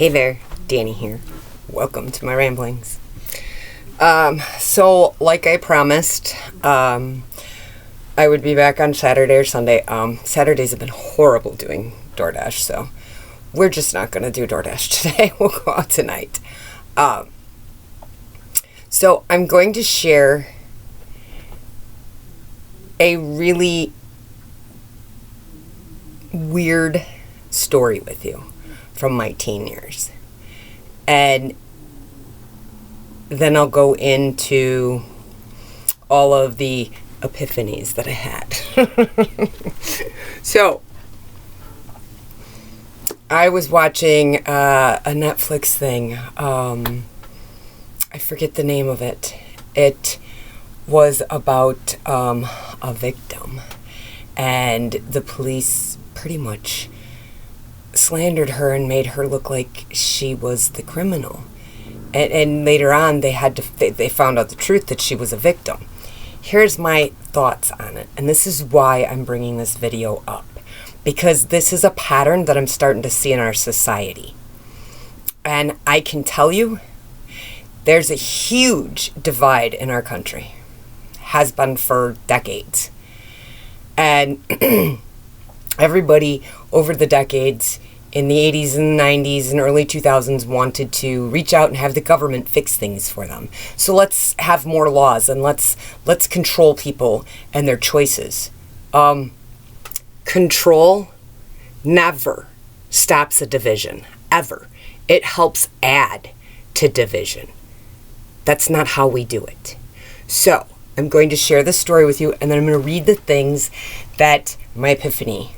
Hey there, Danny here. Welcome to my ramblings. So like I promised, I would be back on Saturday or Sunday. Saturdays have been horrible doing DoorDash, so we're just not going to do DoorDash today. We'll go out tonight. So I'm going to share a really weird story with you from my teen years. And then I'll go into all of the epiphanies that I had. So, I was watching a Netflix thing. I forget the name of it. It was about a victim. And the police pretty much slandered her and made her look like she was the criminal. And later on, they found out the truth that she was a victim. Here's my thoughts on it. And this is why I'm bringing this video up. Because this is a pattern that I'm starting to see in our society. And I can tell you, there's a huge divide in our country. Has been for decades. And everybody over the decades in the 80s and 90s and early 2000s wanted to reach out and have the government fix things for them. So let's have more laws and let's control people and their choices. Control never stops a division, ever. It helps add to division. That's not how we do it. So I'm going to share this story with you, and then I'm going to read the things that my epiphany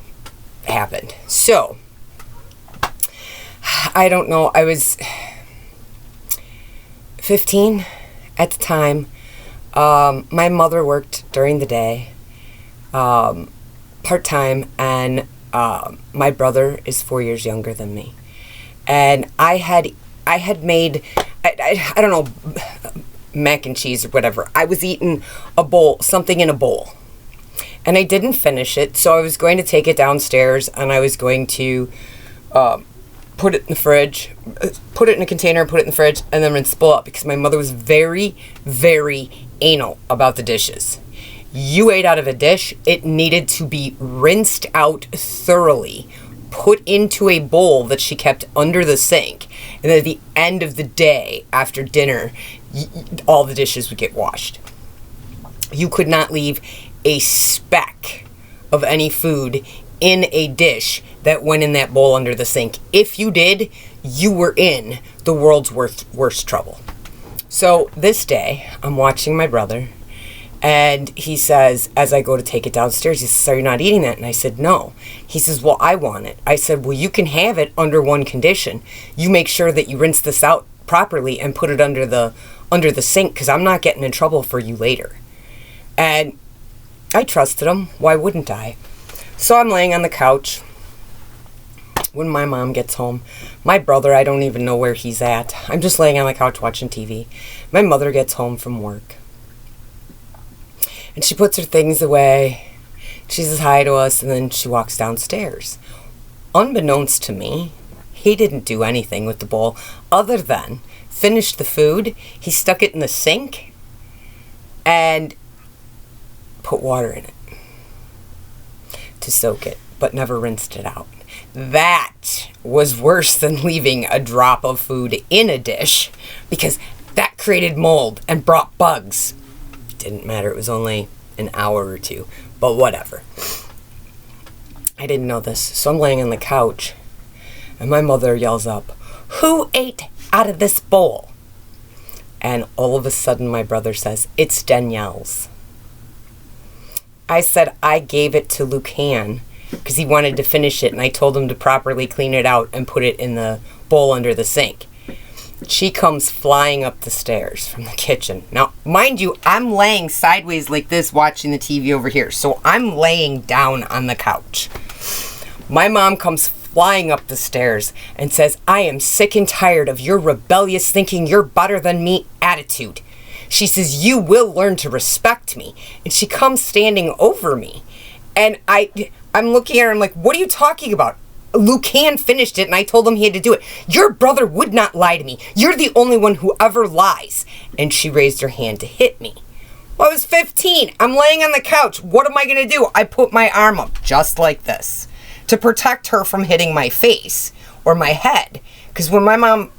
happened. So, I don't know, I was 15 at the time. My mother worked during the day, part-time, and my brother is 4 years younger than me. And I had made, I don't know, mac and cheese or whatever. I was eating something in a bowl. And I didn't finish it, so I was going to take it downstairs, and I was going to put it in the fridge, put it in a container, put it in the fridge, and then rinse the bowl out, because my mother was very, very anal about the dishes. You ate out of a dish, it needed to be rinsed out thoroughly, put into a bowl that she kept under the sink, and then at the end of the day, after dinner, all the dishes would get washed. You could not leave a speck of any food in a dish that went in that bowl under the sink. If you did, you were in the world's worst trouble. So this day, I'm watching my brother, and he says, as I go to take it downstairs, he says, "Are you not eating that?" And I said, "No." He says, "Well, I want it." I said, "Well, you can have it under one condition. You make sure that you rinse this out properly and put it under the sink, because I'm not getting in trouble for you later." And I trusted him. Why wouldn't I? So I'm laying on the couch when my mom gets home. My brother, I don't even know where he's at. I'm just laying on the couch watching TV. My mother gets home from work. And she puts her things away. She says hi to us, and then she walks downstairs. Unbeknownst to me, he didn't do anything with the bowl other than finish the food. He stuck it in the sink and put water in it to soak it, but never rinsed it out. That was worse than leaving a drop of food in a dish, because that created mold and brought bugs. Didn't matter, it was only an hour or two, but whatever. I didn't know this, so I'm laying on the couch, and my mother yells up, "Who ate out of this bowl?" And all of a sudden my brother says, "It's Danielle's." I said I gave it to Lucan because he wanted to finish it, and I told him to properly clean it out and put it in the bowl under the sink. She comes flying up the stairs from the kitchen. Now, mind you, I'm laying sideways like this watching the TV over here, so I'm laying down on the couch. My mom comes flying up the stairs and says, "I am sick and tired of your rebellious thinking you're better than me attitude." She says, "You will learn to respect me." And she comes standing over me. And I'm looking at her, I'm like, "What are you talking about?" Lucan finished it and I told him he had to do it. Your brother would not lie to me. You're the only one who ever lies. And she raised her hand to hit me. Well, I was 15. I'm laying on the couch. What am I going to do? I put my arm up just like this to protect her from hitting my face or my head. Because when my mom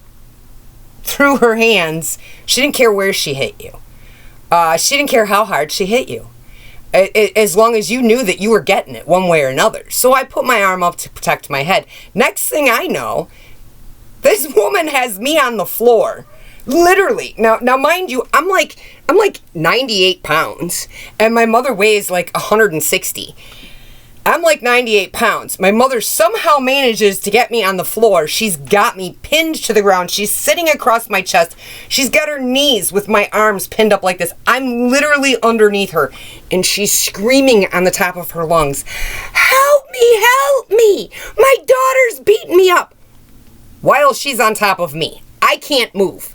threw her hands, she didn't care where she hit you. She didn't care how hard she hit you. As long as you knew that you were getting it one way or another. So I put my arm up to protect my head. Next thing I know, this woman has me on the floor. Literally. Now mind you, I'm like 98 pounds and my mother weighs like 160. I'm like 98 pounds. My mother somehow manages to get me on the floor. She's got me pinned to the ground. She's sitting across my chest. She's got her knees with my arms pinned up like this. I'm literally underneath her. And she's screaming on the top of her lungs, "Help me, help me! My daughter's beating me up!" While she's on top of me. I can't move.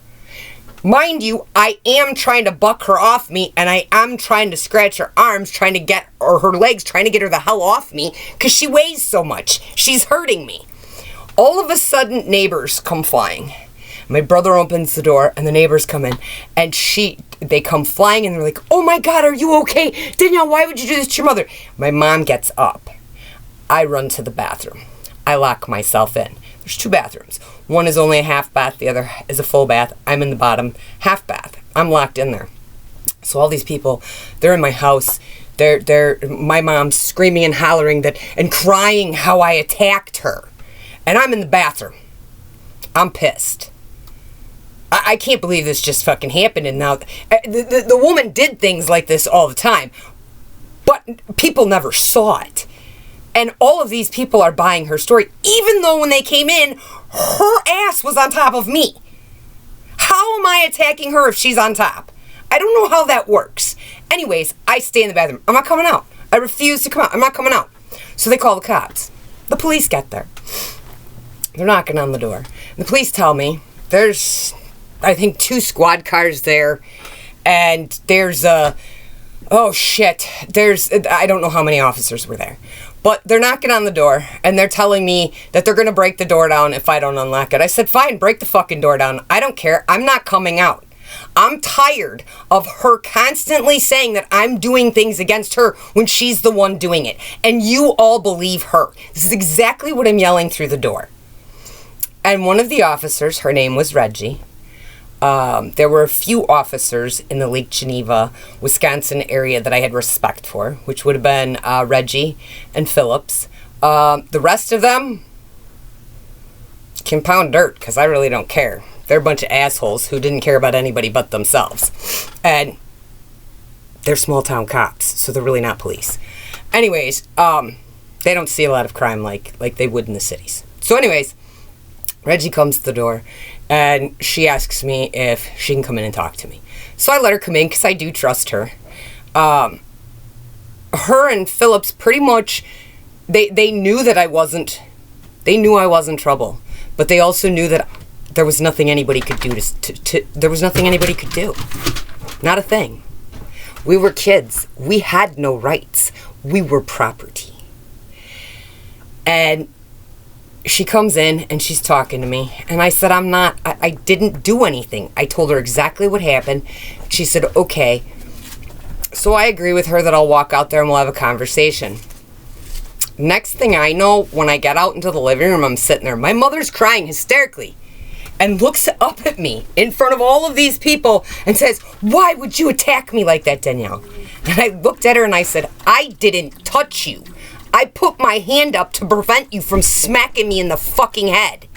Mind you, I am trying to buck her off me, and I am trying to scratch her arms, or her legs, trying to get her the hell off me, because she weighs so much. She's hurting me. All of a sudden, neighbors come flying. My brother opens the door, and the neighbors come in, and they come flying, and they're like, "Oh my God, are you okay? Danielle, why would you do this to your mother?" My mom gets up. I run to the bathroom. I lock myself in. There's 2 bathrooms. One is only a half bath, the other is a full bath. I'm in the bottom half bath. I'm locked in there. So all these people, they're in my house. My mom's screaming and hollering and crying how I attacked her. And I'm in the bathroom. I'm pissed. I can't believe this just fucking happened. And now the woman did things like this all the time, but people never saw it. And all of these people are buying her story, even though when they came in, her ass was on top of me. How am I attacking her if she's on top? I don't know how that works. Anyways, I stay in the bathroom. I'm not coming out. I refuse to come out. I'm not coming out. So they call the cops. The police get there. They're knocking on the door. The police tell me there's, I think, 2 squad cars there. And there's I don't know how many officers were there. But they're knocking on the door, and they're telling me that they're going to break the door down if I don't unlock it. I said, fine, break the fucking door down. I don't care. I'm not coming out. I'm tired of her constantly saying that I'm doing things against her when she's the one doing it. And you all believe her. This is exactly what I'm yelling through the door. And one of the officers, her name was Reggie. There were a few officers in the Lake Geneva, Wisconsin area that I had respect for, which would have been Reggie and Phillips. The rest of them can pound dirt, because I really don't care. They're a bunch of assholes who didn't care about anybody but themselves. And they're small town cops, so they're really not police. Anyways, they don't see a lot of crime like they would in the cities. So anyways, Reggie comes to the door, and she asks me if she can come in and talk to me. So I let her come in because I do trust her. Her and Phillips pretty much, they knew that I wasn't trouble. But they also knew that there was nothing anybody could do there was nothing anybody could do. Not a thing. We were kids. We had no rights. We were property. And she comes in and she's talking to me, and I said, I didn't do anything. I told her exactly what happened. She said, okay. So I agree with her that I'll walk out there and we'll have a conversation. Next thing I know, when I get out into the living room, I'm sitting there. My mother's crying hysterically and looks up at me in front of all of these people and says, "Why would you attack me like that, Danielle?" And I looked at her and I said, "I didn't touch you. I put my hand up to prevent you from smacking me in the fucking head."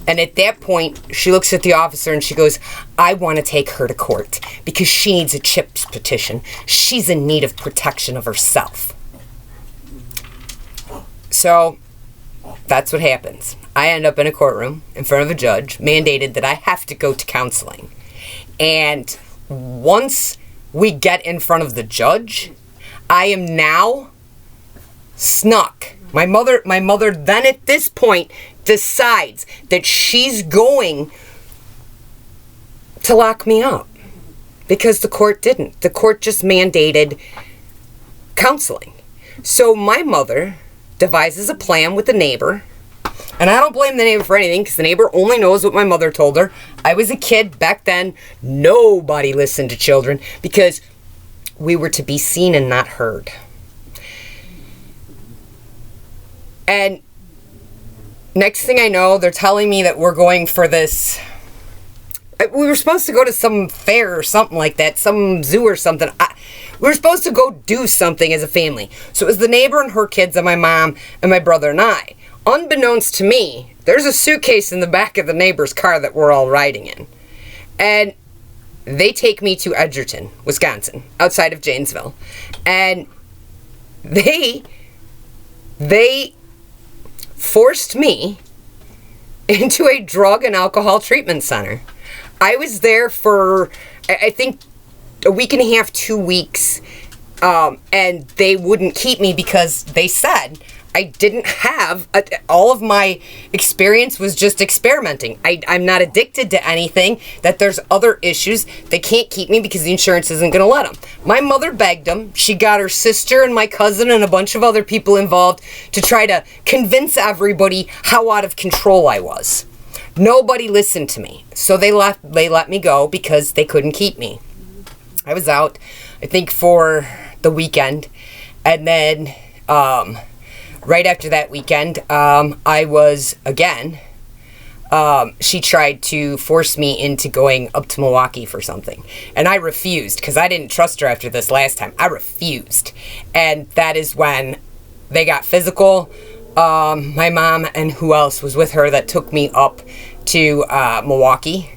And at that point, she looks at the officer and she goes, "I want to take her to court because she needs a CHIPS petition. She's in need of protection of herself." So that's what happens. I end up in a courtroom in front of a judge, mandated that I have to go to counseling. And once we get in front of the judge, I am now snuck. My mother then at this point decides that she's going to lock me up because the court didn't. The court just mandated counseling. So my mother devises a plan with the neighbor. And I don't blame the neighbor for anything, because the neighbor only knows what my mother told her. I was a kid back then. Nobody listened to children because we were to be seen and not heard. And next thing I know, they're telling me that we're going for this. We were supposed to go to some fair or something like that, some zoo or something. We were supposed to go do something as a family. So it was the neighbor and her kids and my mom and my brother and I. Unbeknownst to me, there's a suitcase in the back of the neighbor's car that we're all riding in. And they take me to Edgerton, Wisconsin, outside of Janesville. And they forced me into a drug and alcohol treatment center. I was there for, I think, a week and a half, 2 weeks. And they wouldn't keep me because they said I didn't have, all of my experience was just experimenting. I'm not addicted to anything, that there's other issues. They can't keep me because the insurance isn't going to let them. My mother begged them. She got her sister and my cousin and a bunch of other people involved to try to convince everybody how out of control I was. Nobody listened to me. So they let me go because they couldn't keep me. I was out, I think, for the weekend. And then, right after that weekend, I was, again, she tried to force me into going up to Milwaukee for something. And I refused, because I didn't trust her after this last time. I refused. And that is when they got physical. My mom and who else was with her that took me up to Milwaukee.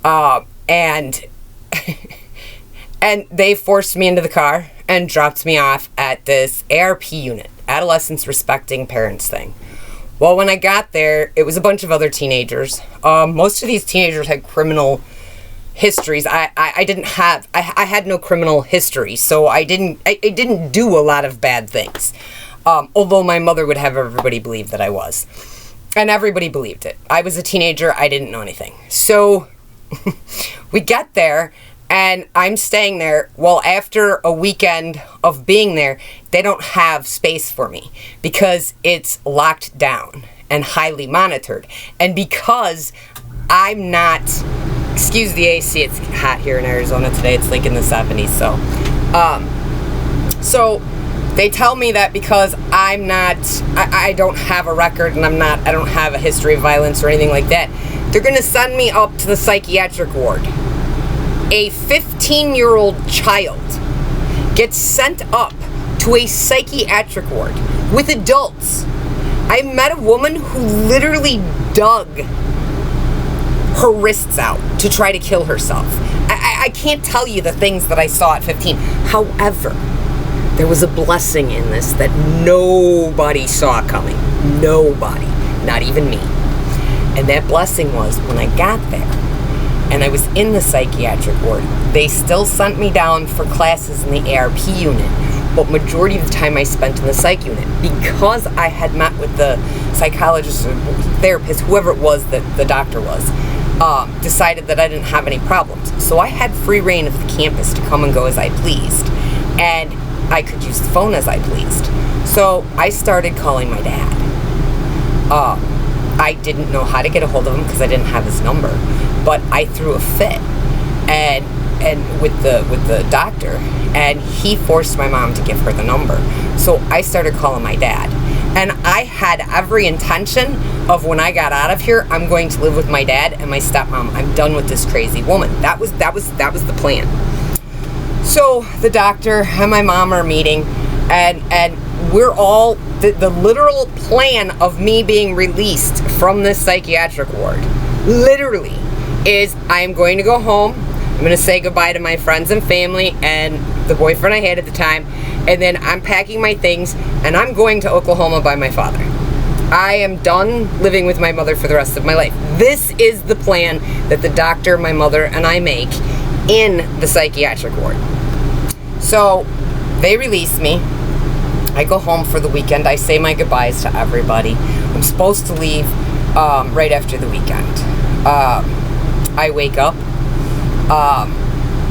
And they forced me into the car and dropped me off at this ARP unit, Adolescents Respecting Parents thing. Well, when I got there, it was a bunch of other teenagers. Most of these teenagers had criminal histories. I had no criminal history, so I didn't do a lot of bad things. Although my mother would have everybody believe that I was. And everybody believed it. I was a teenager, I didn't know anything. So we get there, and I'm staying there. Well, after a weekend of being there, they don't have space for me because it's locked down and highly monitored. And because I'm not, excuse the AC, it's hot here in Arizona today. It's like in the 70s. So they tell me that because I'm not, I don't have a record and I don't have a history of violence or anything like that, they're going to send me up to the psychiatric ward. A 15-year-old child gets sent up to a psychiatric ward with adults. I met a woman who literally dug her wrists out to try to kill herself. I can't tell you the things that I saw at 15. However, there was a blessing in this that nobody saw coming. Nobody. Not even me. And that blessing was when I got there and I was in the psychiatric ward, they still sent me down for classes in the ARP unit, but majority of the time I spent in the psych unit because I had met with the psychologist or therapist, whoever it was that the doctor was, decided that I didn't have any problems. So I had free reign of the campus to come and go as I pleased, and I could use the phone as I pleased. So I started calling my dad. I didn't know how to get a hold of him because I didn't have his number, but I threw a fit and with the doctor, and he forced my mom to give her the number. So I started calling my dad, and I had every intention of when I got out of here, I'm going to live with my dad and my stepmom. I'm done with this crazy woman. That was the plan. So the doctor and my mom are meeting, and we're all, the literal plan of me being released from this psychiatric ward, literally, is I am going to go home, I'm going to say goodbye to my friends and family and the boyfriend I had at the time, and then I'm packing my things, and I'm going to Oklahoma by my father. I am done living with my mother for the rest of my life. This is the plan that the doctor, my mother, and I make in the psychiatric ward. So they release me. I go home for the weekend. I say my goodbyes to everybody. I'm supposed to leave right after the weekend. I wake up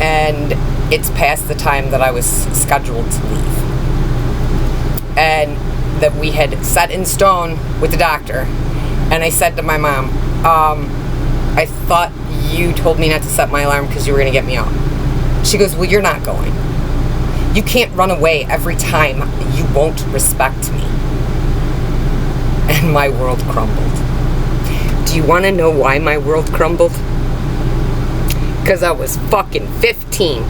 and it's past the time that I was scheduled to leave. And that we had set in stone with the doctor. And I said to my mom, I thought you told me not to set my alarm because you were going to get me up. She goes, well, you're not going. You can't run away every time you won't respect me. And my world crumbled. Do you want to know why my world crumbled? Because I was fucking 15.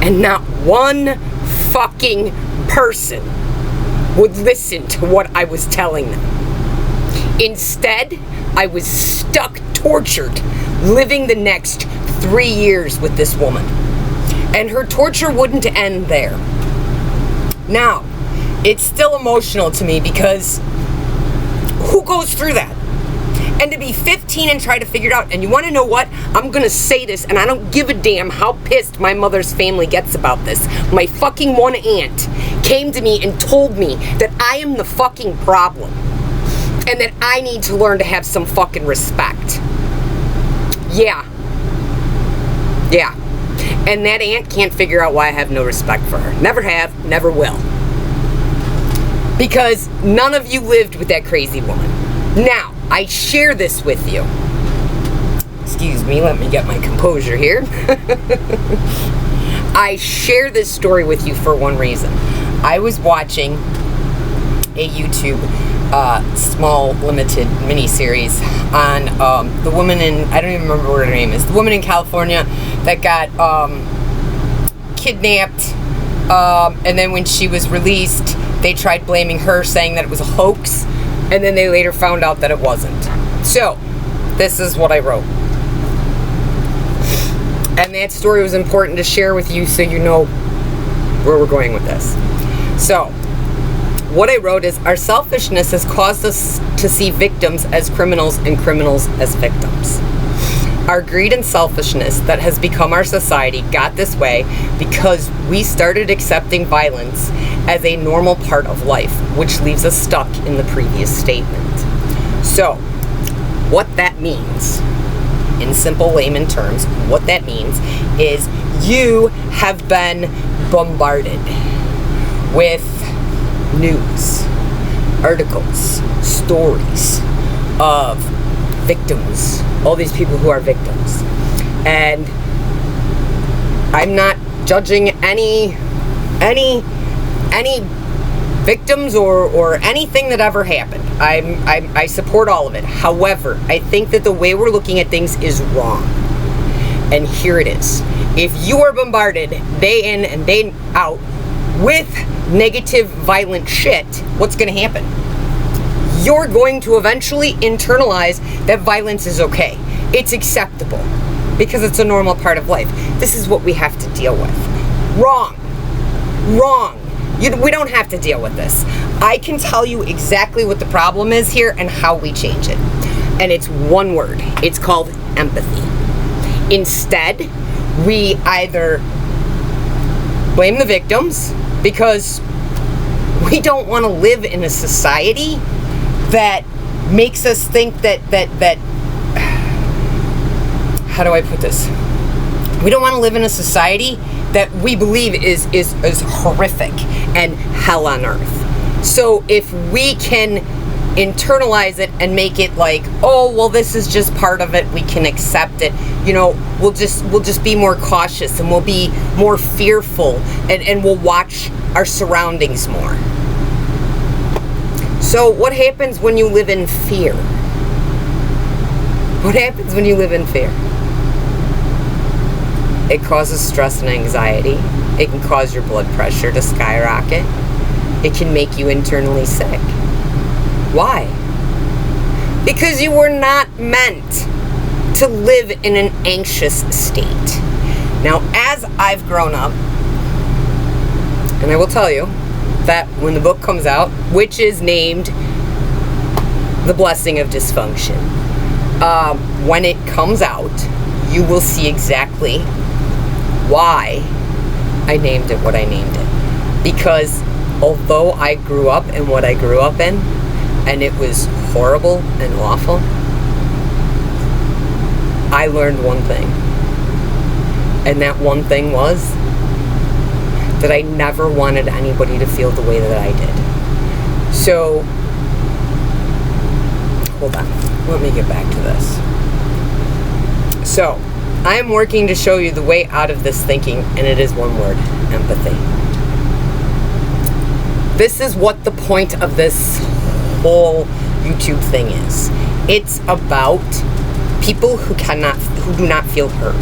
And not one fucking person would listen to what I was telling them. Instead, I was stuck, tortured, living the next 3 years with this woman. And her torture wouldn't end there. Now, it's still emotional to me because who goes through that? And to be 15 and try to figure it out. And you want to know what? I'm going to say this, and I don't give a damn how pissed my mother's family gets about this. My fucking one aunt came to me and told me that I am the fucking problem. And that I need to learn to have some fucking respect. Yeah. Yeah. And that aunt can't figure out why I have no respect for her. Never have, never will. Because none of you lived with that crazy woman. Now, I share this with you. Excuse me, let me get my composure here. I share this story with you for one reason. I was watching a YouTube small limited mini-series on the woman in, I don't even remember what her name is, the woman in California that got kidnapped, and then when she was released, they tried blaming her, saying that it was a hoax, and then they later found out that it wasn't. So, this is what I wrote. And that story was important to share with you so you know where we're going with this. So, what I wrote is, our selfishness has caused us to see victims as criminals and criminals as victims. Our greed and selfishness that has become our society got this way because we started accepting violence as a normal part of life, which leaves us stuck in the previous statement. So, what that means, in simple layman terms, what that means is you have been bombarded with news, articles, stories of victims, all these people who are victims. And I'm not judging any victims or anything that ever happened. I support all of it. However, I think that the way we're looking at things is wrong. And here it is. If you are bombarded day in and day out with negative, violent shit, what's going to happen? You're going to eventually internalize that violence is okay. It's acceptable because it's a normal part of life. This is what we have to deal with. Wrong. Wrong. We don't have to deal with this. I can tell you exactly what the problem is here and how we change it. And it's one word. It's called empathy. Instead, we either blame the victims because we don't want to live in a society that makes us think that how do I put this? We don't want to live in a society that we believe is horrific and hell on earth. So if we can internalize it and make it like, oh, well, this is just part of it, we can accept it, you know, we'll just be more cautious and we'll be more fearful and we'll watch our surroundings more. So what happens when you live in fear? What happens when you live in fear? It causes stress and anxiety. It can cause your blood pressure to skyrocket. It can make you internally sick. Why? Because you were not meant to live in an anxious state. Now, as I've grown up, and I will tell you that when the book comes out, which is named The Blessing of Dysfunction, when it comes out, you will see exactly why I named it what I named it. Because although I grew up in what I grew up in, and it was horrible and awful, I learned one thing. And that one thing was that I never wanted anybody to feel the way that I did. So, hold on. Let me get back to this. So, I am working to show you the way out of this thinking, and it is one word: empathy. This is what the point of this whole YouTube thing is. It's about people who do not feel heard.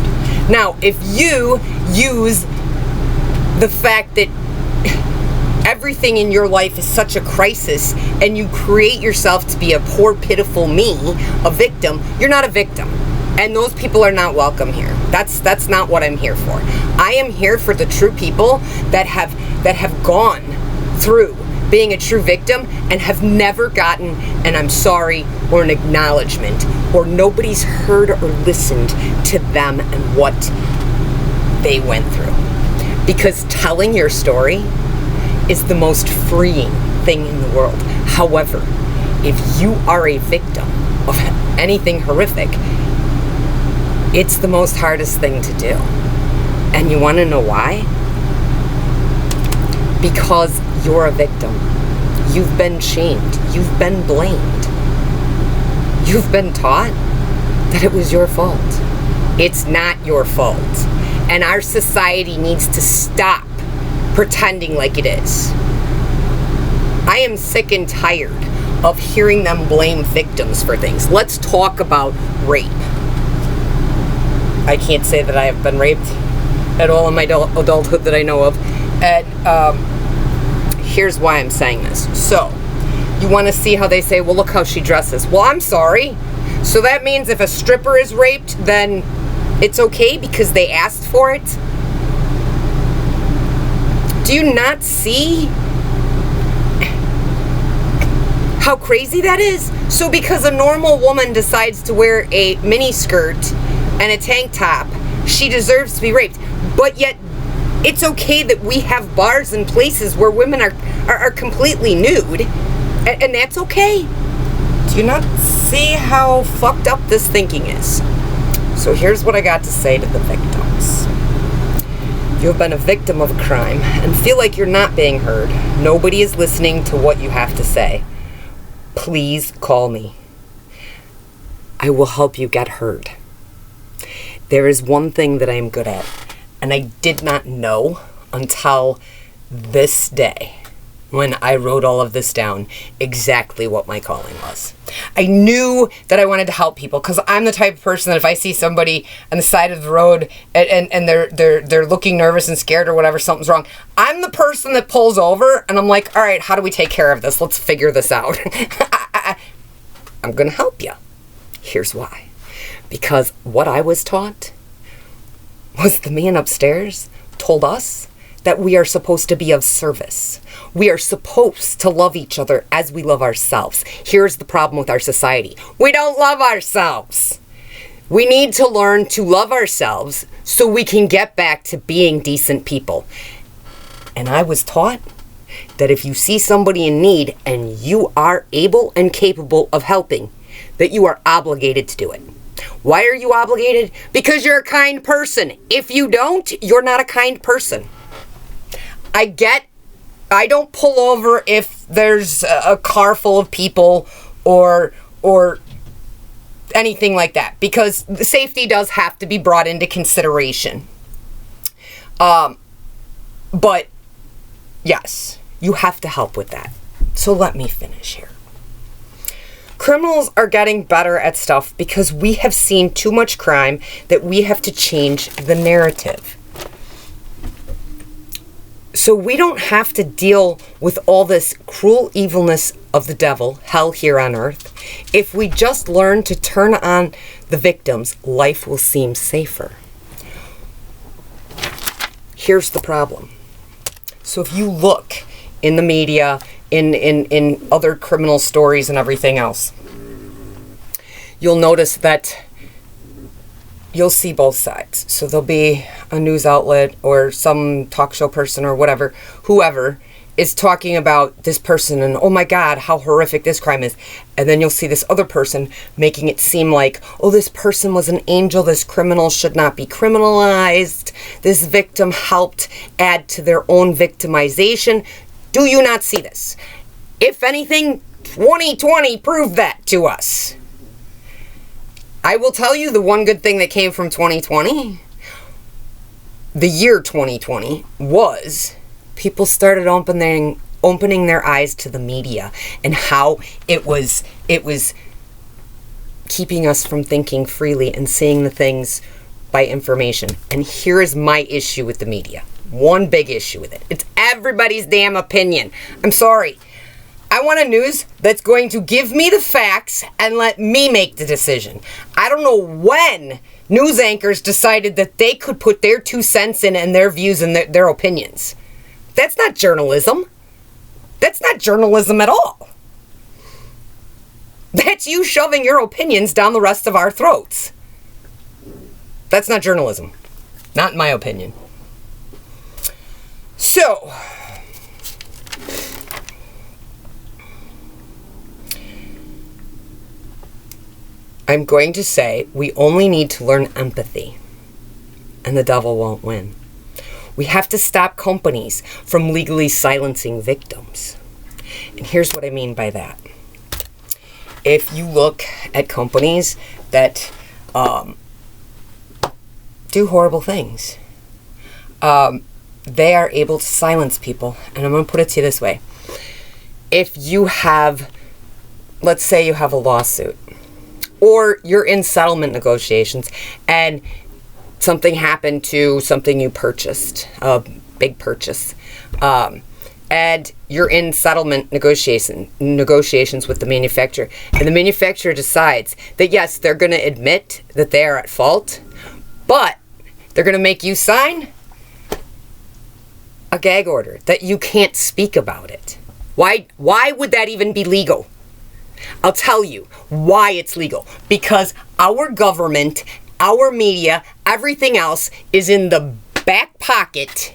Now, if you use the fact that everything in your life is such a crisis and you create yourself to be a poor, pitiful me, a victim, you're not a victim. And those people are not welcome here. That's not what I'm here for. I am here for the true people that have gone through being a true victim and have never gotten an I'm sorry or an acknowledgement, or nobody's heard or listened to them and what they went through. Because telling your story is the most freeing thing in the world. However, if you are a victim of anything horrific, it's the most hardest thing to do. And you want to know why? Because you're a victim. You've been shamed. You've been blamed. You've been taught that it was your fault. It's not your fault. And our society needs to stop pretending like it is. I am sick and tired of hearing them blame victims for things. Let's talk about rape. I can't say that I have been raped at all in my adulthood that I know of. And here's why I'm saying this. So, you want to see how they say, well, look how she dresses. Well, I'm sorry. So that means if a stripper is raped, then it's okay because they asked for it? Do you not see how crazy that is? So because a normal woman decides to wear a mini skirt and a tank top, she deserves to be raped. But yet, it's okay that we have bars and places where women are completely nude, and that's okay. Do you not see how fucked up this thinking is? So here's what I got to say to the victims. You have been a victim of a crime and feel like you're not being heard. Nobody is listening to what you have to say. Please call me. I will help you get heard. There is one thing that I am good at, and I did not know until this day, when I wrote all of this down, exactly what my calling was. I knew that I wanted to help people because I'm the type of person that if I see somebody on the side of the road and they're looking nervous and scared or whatever, something's wrong, I'm the person that pulls over and I'm like, all right, how do we take care of this? Let's figure this out. I'm going to help you. Here's why. Because what I was taught was the man upstairs told us that we are supposed to be of service. We are supposed to love each other as we love ourselves. Here's the problem with our society. We don't love ourselves. We need to learn to love ourselves so we can get back to being decent people. And I was taught that if you see somebody in need and you are able and capable of helping, that you are obligated to do it. Why are you obligated? Because you're a kind person. If you don't, you're not a kind person. I don't pull over if there's a car full of people or anything like that, because the safety does have to be brought into consideration. But yes, you have to help with that. So let me finish here. Criminals are getting better at stuff because we have seen too much crime that we have to change the narrative. So we don't have to deal with all this cruel evilness of the devil, hell here on earth. If we just learn to turn on the victims, life will seem safer. Here's the problem. So if you look in the media, in other criminal stories and everything else, you'll notice that you'll see both sides. So there'll be a news outlet or some talk show person or whatever, whoever, is talking about this person and, oh my God, how horrific this crime is. And then you'll see this other person making it seem like, oh, this person was an angel. This criminal should not be criminalized. This victim helped add to their own victimization. Do you not see this? If anything, 2020 proved that to us. I will tell you the one good thing that came from 2020, the year 2020, was people started opening their eyes to the media and how it was keeping us from thinking freely and seeing the things by information. And here is my issue with the media. One big issue with it. It's everybody's damn opinion. I'm sorry. I want a news that's going to give me the facts and let me make the decision. I don't know when news anchors decided that they could put their 2 cents in and their views and their opinions. That's not journalism. That's not journalism at all. That's you shoving your opinions down the rest of our throats. That's not journalism. Not in my opinion. So, I'm going to say we only need to learn empathy, and the devil won't win. We have to stop companies from legally silencing victims. And here's what I mean by that. If you look at companies that do horrible things, they are able to silence people. And I'm going to put it to you this way. If you have, let's say you have a lawsuit, or you're in settlement negotiations and something happened to something you purchased, a big purchase, and you're in settlement negotiations with the manufacturer, and the manufacturer decides that yes, they're going to admit that they are at fault, but they're going to make you sign a gag order that you can't speak about it. Why would that even be legal? I'll tell you why it's legal. Because our government, our media, everything else is in the back pocket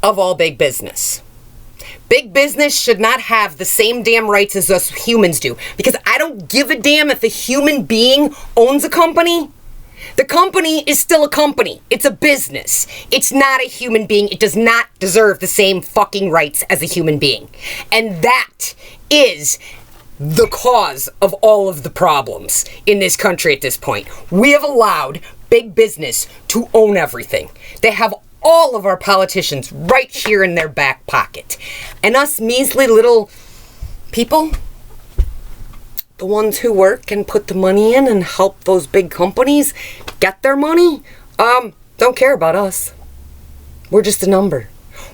of all big business. Big business should not have the same damn rights as us humans do. Because I don't give a damn if a human being owns a company. The company is still a company. It's a business. It's not a human being. It does not deserve the same fucking rights as a human being. And that is the cause of all of the problems in this country at this point. We have allowed big business to own everything. They have all of our politicians right here in their back pocket. And us measly little people, the ones who work and put the money in and help those big companies get their money, don't care about us. We're just a number.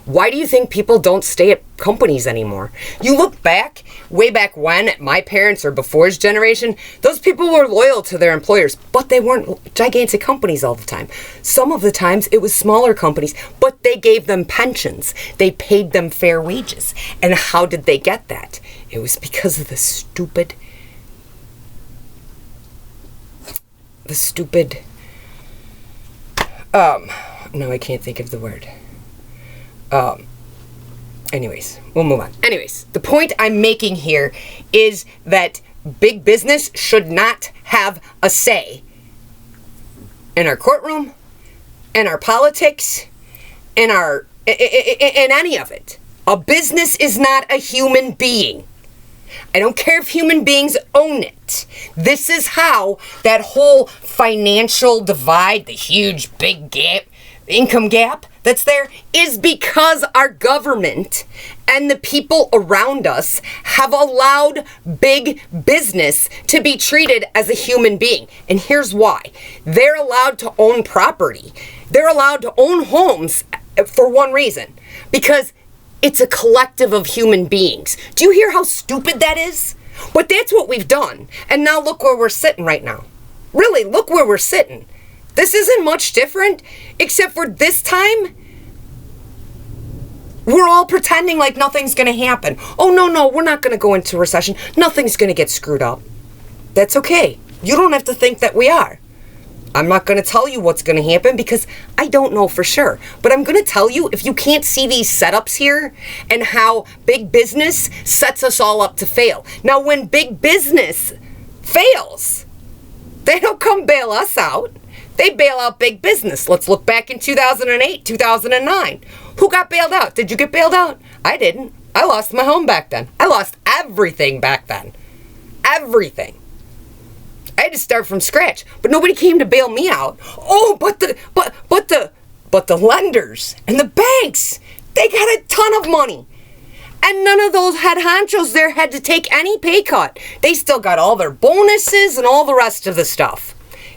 Why do you think people don't stay at companies anymore? You look back, way back when, at my parents' or before's generation, those people were loyal to their employers, but they weren't gigantic companies all the time. Some of the times it was smaller companies, but they gave them pensions. They paid them fair wages. And how did they get that? It was because of the stupid, no, I can't think of the word. Anyways, we'll move on. Anyways, the point I'm making here is that big business should not have a say in our courtroom, in our politics, in any of it. A business is not a human being. I don't care if human beings own it. This is how that whole financial divide, the huge big gap, income gap that's there, is because our government and the people around us have allowed big business to be treated as a human being. And here's why. They're allowed to own property. They're allowed to own homes for one reason. Because it's a collective of human beings. Do you hear how stupid that is? But that's what we've done. And now look where we're sitting right now. Really, look where we're sitting. This isn't much different, except for this time, we're all pretending like nothing's going to happen. Oh, no, we're not going to go into recession. Nothing's going to get screwed up. That's okay. You don't have to think that we are. I'm not going to tell you what's going to happen because I don't know for sure. But I'm going to tell you, if you can't see these setups here and how big business sets us all up to fail. Now, when big business fails, they don't come bail us out. They bail out big business. Let's look back in 2008, 2009. Who got bailed out? Did you get bailed out? I didn't. I lost my home back then. I lost everything back then. Everything. I had to start from scratch, but nobody came to bail me out. Oh, but the lenders and the banks, they got a ton of money. And none of those head honchos there had to take any pay cut. They still got all their bonuses and all the rest of the stuff.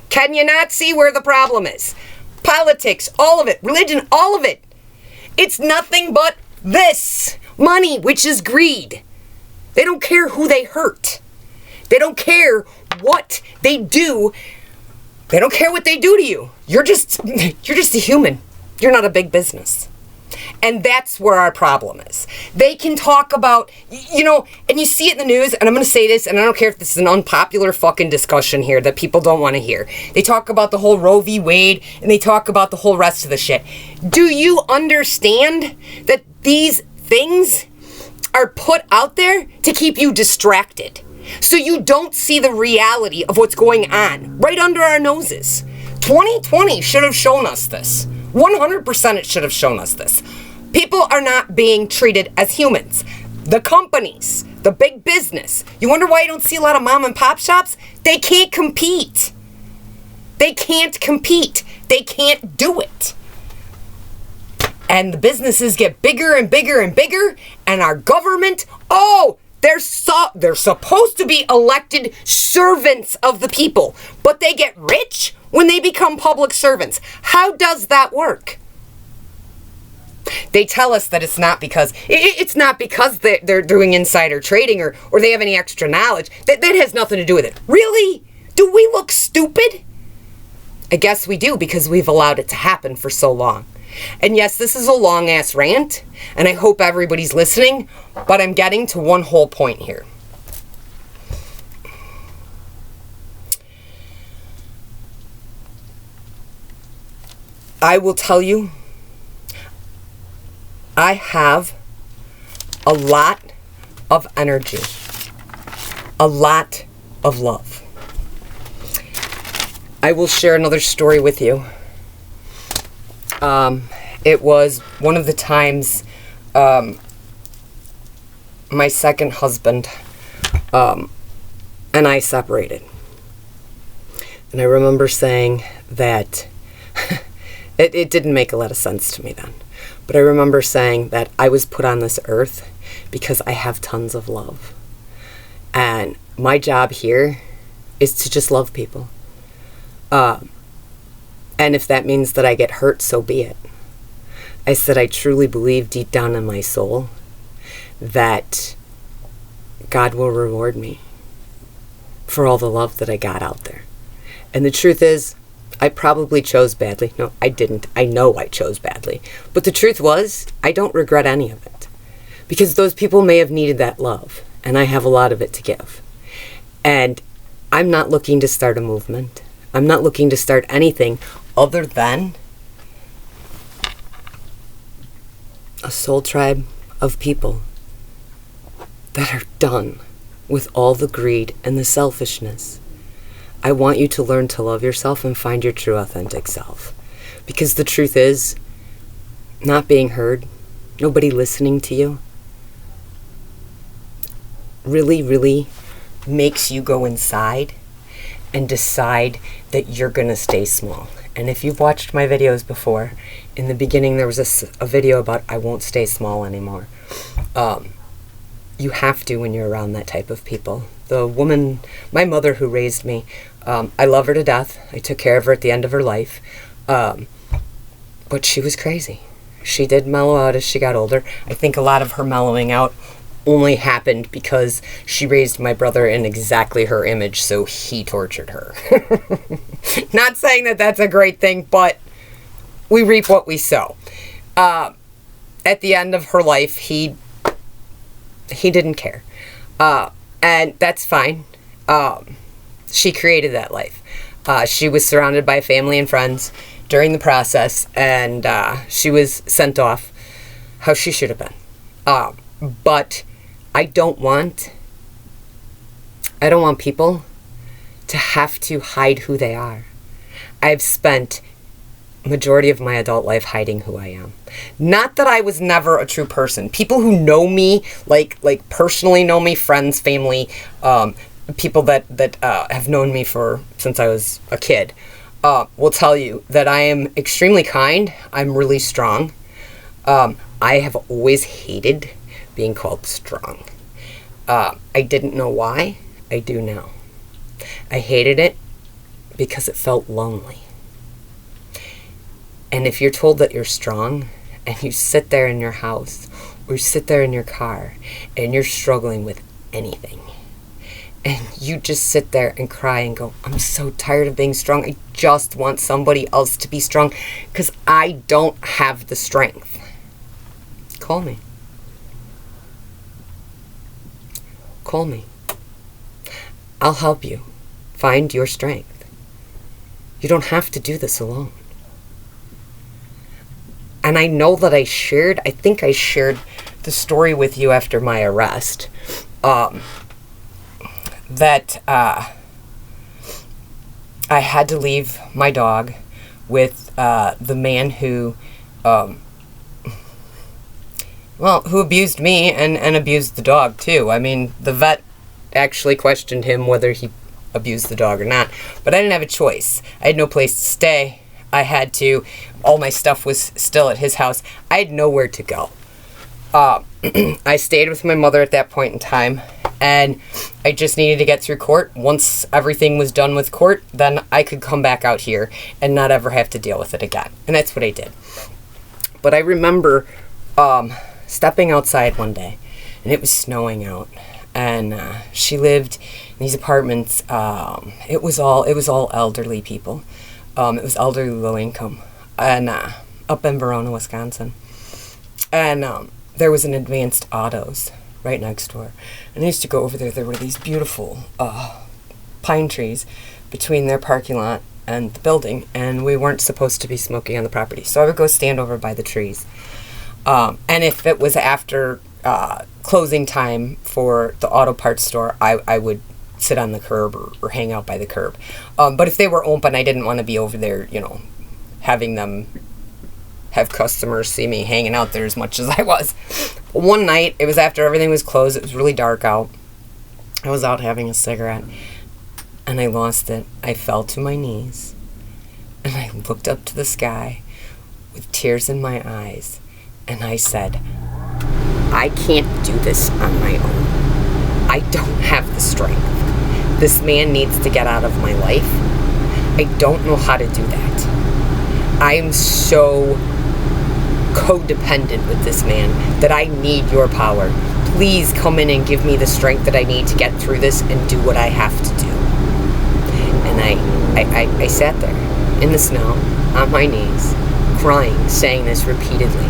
Can you not see where the problem is? Politics, all of it. Religion, all of it. It's nothing but this. Money, which is greed. They don't care who they hurt. They don't care what they do. They don't care what they do to you. You're just a human. You're not a big business. And that's where our problem is. They can talk about, and you see it in the news, and I'm going to say this, and I don't care if this is an unpopular fucking discussion here that people don't want to hear. They talk about the whole Roe v. Wade, and they talk about the whole rest of the shit. Do you understand that these things are put out there to keep you distracted? So you don't see the reality of what's going on right under our noses. 2020 should have shown us this. 100% it should have shown us this. People are not being treated as humans. The companies, the big business. You wonder why you don't see a lot of mom and pop shops? They can't compete. They can't compete. They can't do it. And the businesses get bigger and bigger and bigger. And our government, they're supposed to be elected servants of the people. But they get rich when they become public servants. How does that work? They tell us that it's not because they're doing insider trading or they have any extra knowledge. That has nothing to do with it. Really? Do we look stupid? I guess we do, because we've allowed it to happen for so long. And yes, this is a long-ass rant, and I hope everybody's listening, but I'm getting to one whole point here. I will tell you, I have a lot of energy, a lot of love. I will share another story with you. It was one of the times my second husband and I separated. And I remember saying that it didn't make a lot of sense to me then. But I remember saying that I was put on this earth because I have tons of love. And my job here is to just love people. And if that means that I get hurt, so be it. I said I truly believe deep down in my soul that God will reward me for all the love that I got out there. And the truth is, I probably chose badly. No, I didn't. I know I chose badly. But the truth was, I don't regret any of it. Because those people may have needed that love. And I have a lot of it to give. And I'm not looking to start a movement. I'm not looking to start anything other than a soul tribe of people that are done with all the greed and the selfishness. I want you to learn to love yourself and find your true authentic self. Because the truth is, not being heard, nobody listening to you, really, really makes you go inside and decide that you're going to stay small. And if you've watched my videos before, in the beginning there was a video about I won't stay small anymore. You have to when you're around that type of people. The woman, my mother who raised me, I love her to death. I took care of her at the end of her life. But she was crazy. She did mellow out as she got older. I think a lot of her mellowing out only happened because she raised my brother in exactly her image, so he tortured her. Not saying that that's a great thing, but we reap what we sow. At the end of her life, he didn't care. And that's fine. She created that life. She was surrounded by family and friends during the process, and she was sent off how she should have been. But I don't want people to have to hide who they are. I've spent majority of my adult life hiding who I am. Not that I was never a true person. People who know me, like personally know me, friends, family, people that have known me since I was a kid, will tell you that I am extremely kind. I'm really strong. I have always hated being called strong. I didn't know why. I do now. I hated it because it felt lonely. And if you're told that you're strong, and you sit there in your house, or you sit there in your car, and you're struggling with anything, and you just sit there and cry and go, I'm so tired of being strong. I just want somebody else to be strong, because I don't have the strength. Call me. Call me. I'll help you find your strength. You don't have to do this alone. And I know that I think I shared the story with you after my arrest, that I had to leave my dog with the man who abused me and abused the dog too. I mean, the vet actually questioned him whether he abused the dog or not, but I didn't have a choice. I had no place to stay. All my stuff was still at his house. I had nowhere to go. I stayed with my mother at that point in time, and I just needed to get through court. Once everything was done with court, then I could come back out here and not ever have to deal with it again. And that's what I did. But I remember stepping outside one day, and it was snowing out, and she lived in these apartments. It was all elderly people. It was elderly, low income, and up in Verona, Wisconsin. And there was an Advanced Autos right next door. And I used to go over there. There were these beautiful pine trees between their parking lot and the building, and we weren't supposed to be smoking on the property. So I would go stand over by the trees. And if it was after closing time for the auto parts store, I would sit on the curb or hang out by the curb. But if they were open, I didn't want to be over there, having them have customers see me hanging out there as much as I was. One night, it was after everything was closed. It was really dark out. I was out having a cigarette, and I lost it. I fell to my knees, and I looked up to the sky with tears in my eyes, and I said, I can't do this on my own. I don't have the strength. This man needs to get out of my life. I don't know how to do that. I am so codependent with this man that I need your power. Please come in and give me the strength that I need to get through this and do what I have to do. And I sat there in the snow on my knees, crying, saying this repeatedly.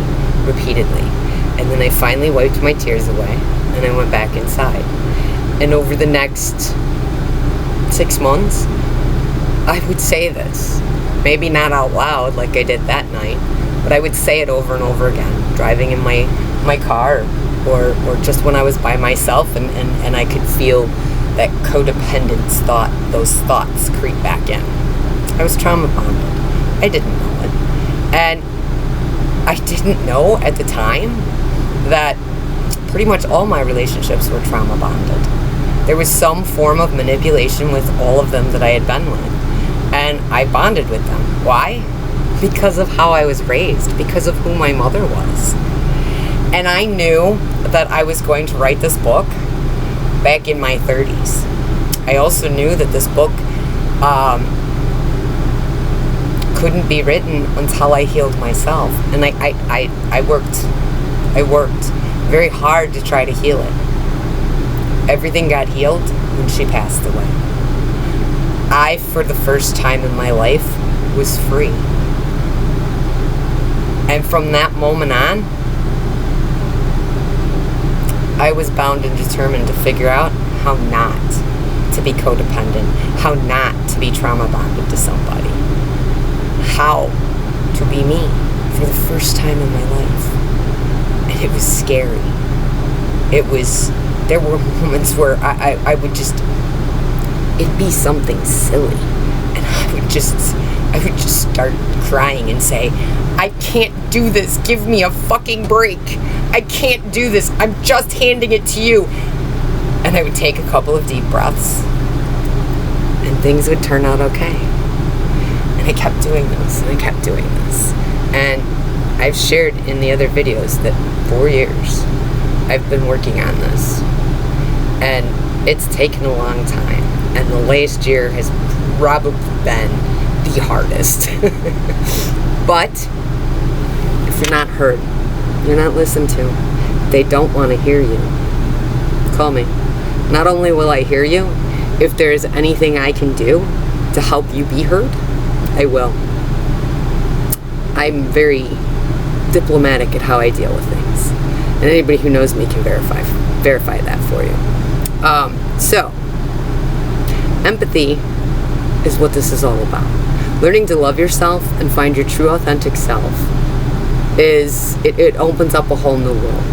And then I finally wiped my tears away and I went back inside. And over the next 6 months, I would say this. Maybe not out loud like I did that night, but I would say it over and over again, driving in my car or just when I was by myself and I could feel that codependence those thoughts creep back in. I was trauma bonded. I didn't know it. And I didn't know at the time that pretty much all my relationships were trauma bonded. There was some form of manipulation with all of them that I had been with. And I bonded with them. Why? Because of how I was raised, because of who my mother was. And I knew that I was going to write this book back in my 30s. I also knew that this book couldn't be written until I healed myself. And I worked very hard to try to heal it. Everything got healed when she passed away. I, for the first time in my life, was free. And from that moment on, I was bound and determined to figure out how not to be codependent, how not to be trauma bonded to somebody, how to be me for the first time in my life. And it was scary. There were moments where I would just, it'd be something silly, and I would just start crying and say, I can't do this, give me a fucking break. I can't do this, I'm just handing it to you. And I would take a couple of deep breaths, and things would turn out okay. And I kept doing this, and I kept doing this. And I've shared in the other videos that 4 years I've been working on this. And it's taken a long time. And the last year has probably been the hardest. But if you're not heard, you're not listened to, they don't want to hear you, call me. Not only will I hear you, if there's anything I can do to help you be heard, I will. I'm very diplomatic at how I deal with things. And anybody who knows me can verify that for you. So, empathy is what this is all about. Learning to love yourself and find your true authentic self it opens up a whole new world.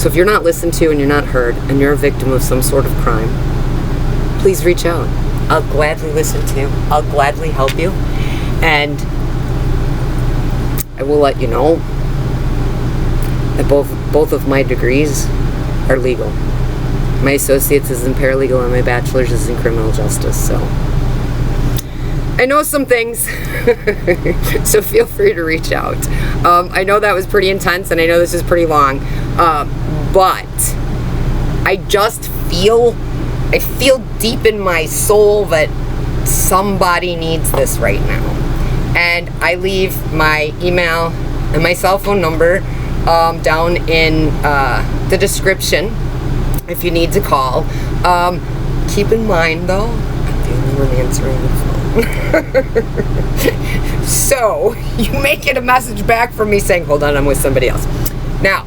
So if you're not listened to and you're not heard and you're a victim of some sort of crime, please reach out. I'll gladly listen to you. I'll gladly help you. And I will let you know that both of my degrees are legal. My associate's is in paralegal and my bachelor's is in criminal justice, so I know some things. So feel free to reach out. I know that was pretty intense and I know this is pretty long, but I just feel deep in my soul that somebody needs this right now. And I leave my email and my cell phone number down in the description if you need to call. Keep in mind though, I'm the only one answering the phone. So you may get a message back from me saying, hold on, I'm with somebody else. Now,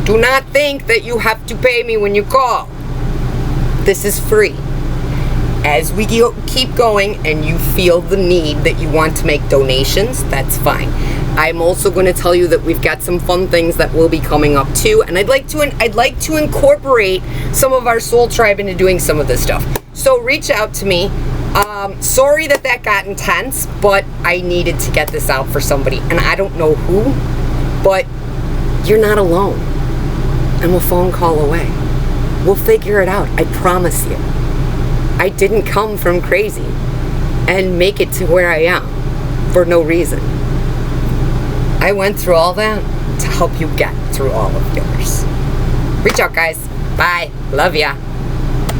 do not think that you have to pay me when you call. This is free. As we keep going and you feel the need that you want to make donations, that's fine. I'm also going to tell you that we've got some fun things that will be coming up too, and I'd like to incorporate some of our soul tribe into doing some of this stuff. So reach out to me. Sorry that got intense, but I needed to get this out for somebody, and I don't know who, but you're not alone, and we'll phone call away. We'll figure it out, I promise you. I didn't come from crazy and make it to where I am for no reason. I went through all that to help you get through all of yours. Reach out, guys. Bye. Love ya.